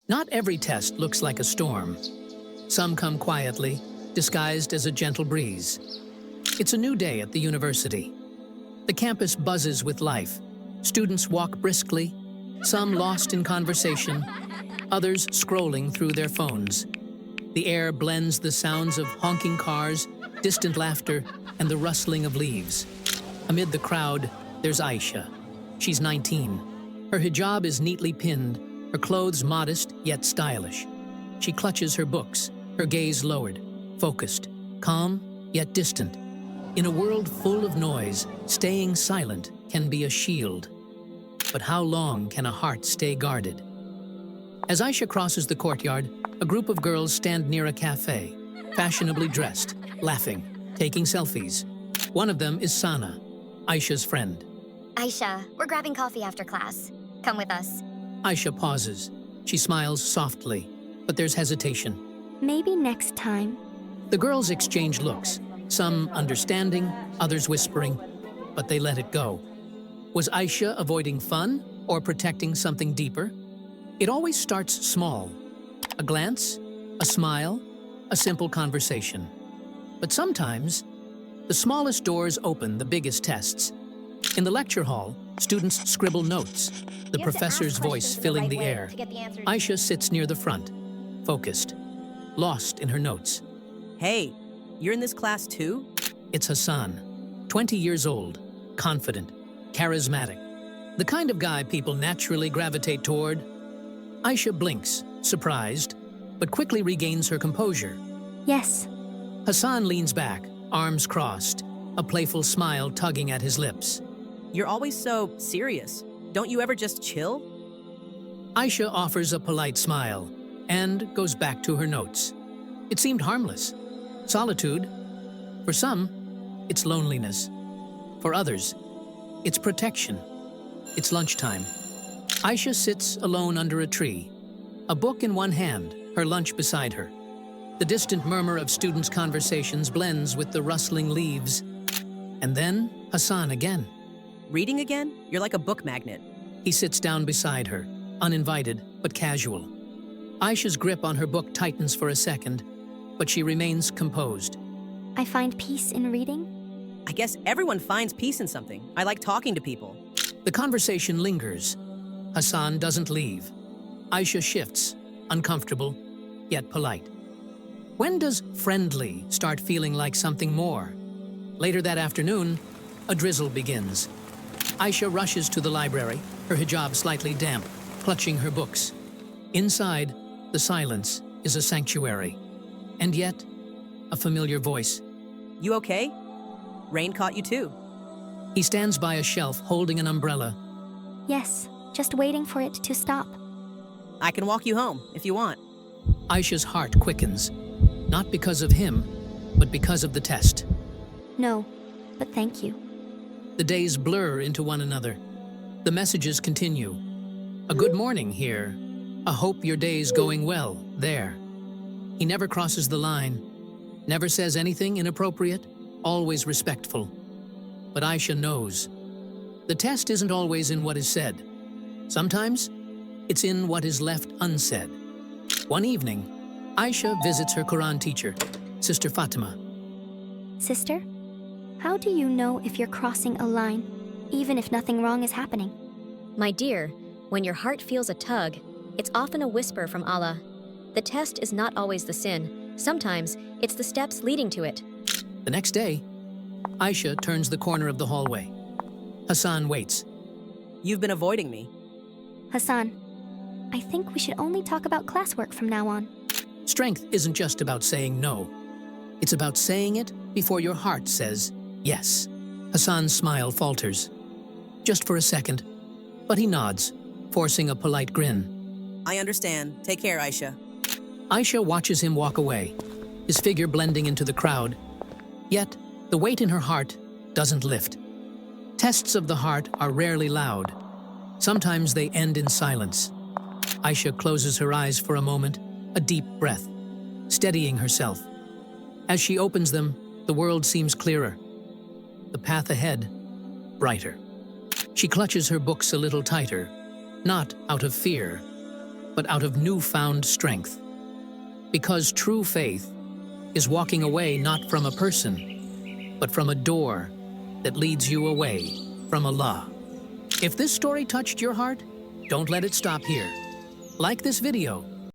Not every test looks like a storm. Some come quietly, disguised as a gentle breeze. It's a new day at the university. The campus buzzes with life. Students walk briskly, some lost in conversation, others scrolling through their phones. The air blends the sounds of honking cars, distant laughter, and the rustling of leaves. Amid the crowd, there's Aisha. She's 19. Her hijab is neatly pinned, her clothes modest yet stylish. She clutches her books, her gaze lowered, focused, calm yet distant. In a world full of noise, staying silent can be a shield. But how long can a heart stay guarded? As Aisha crosses the courtyard, a group of girls stand near a cafe, fashionably dressed, laughing, taking selfies. One of them is Sana, Aisha's friend. Aisha, we're grabbing coffee after class. Come with us. Aisha pauses. She smiles softly, but there's hesitation. Maybe next time. The girls exchange looks, some understanding, others whispering, but they let it go. Was Aisha avoiding fun or protecting something deeper? It always starts small. A glance, a smile, a simple conversation. But sometimes, the smallest doors open the biggest tests. In the lecture hall, students scribble notes, the professor's voice filling the air. Aisha sits near the front, focused, lost in her notes. Hey, you're in this class too? It's Hassan, 20 years old, confident, charismatic, the kind of guy people naturally gravitate toward. Aisha blinks, surprised, but quickly regains her composure. Yes. Hassan leans back, arms crossed, a playful smile tugging at his lips. You're always so serious. Don't you ever just chill? Aisha offers a polite smile and goes back to her notes. It seemed harmless. Solitude. For some, it's loneliness. For others, it's protection. It's lunchtime. Aisha sits alone under a tree, a book in one hand, her lunch beside her. The distant murmur of students' conversations blends with the rustling leaves. And then Hassan again. Reading again? You're like a book magnet. He sits down beside her, uninvited but casual. Aisha's grip on her book tightens for a second, but she remains composed. I find peace in reading. I guess everyone finds peace in something. I like talking to people. The conversation lingers. Hassan doesn't leave. Aisha shifts, uncomfortable, yet polite. When does friendly start feeling like something more? Later that afternoon, a drizzle begins. Aisha rushes to the library, her hijab slightly damp, clutching her books. Inside, the silence is a sanctuary. And yet, a familiar voice. You okay? Rain caught you too. He stands by a shelf holding an umbrella. Yes, just waiting for it to stop. I can walk you home if you want. Aisha's heart quickens, not because of him, but because of the test. No, but thank you. The days blur into one another. The messages continue. A good morning here. A hope your day's going well there. He never crosses the line, never says anything inappropriate, always respectful. But Aisha knows. The test isn't always in what is said. Sometimes, it's in what is left unsaid. One evening, Aisha visits her Quran teacher, Sister Fatima. Sister, how do you know if you're crossing a line, even if nothing wrong is happening? My dear, when your heart feels a tug, it's often a whisper from Allah. The test is not always the sin. Sometimes, it's the steps leading to it. The next day, Aisha turns the corner of the hallway. Hassan waits. You've been avoiding me. Hassan, I think we should only talk about classwork from now on. Strength isn't just about saying no. It's about saying it before your heart says yes. Hassan's smile falters. Just for a second, but he nods, forcing a polite grin. I understand. Take care, Aisha. Aisha watches him walk away, his figure blending into the crowd. Yet, the weight in her heart doesn't lift. Tests of the heart are rarely loud. Sometimes they end in silence. Aisha closes her eyes for a moment, a deep breath, steadying herself. As she opens them, the world seems clearer. The path ahead, brighter. She clutches her books a little tighter, not out of fear, but out of newfound strength. Because true faith is walking away not from a person, but from a door that leads you away from Allah. If this story touched your heart, don't let it stop here. Like this video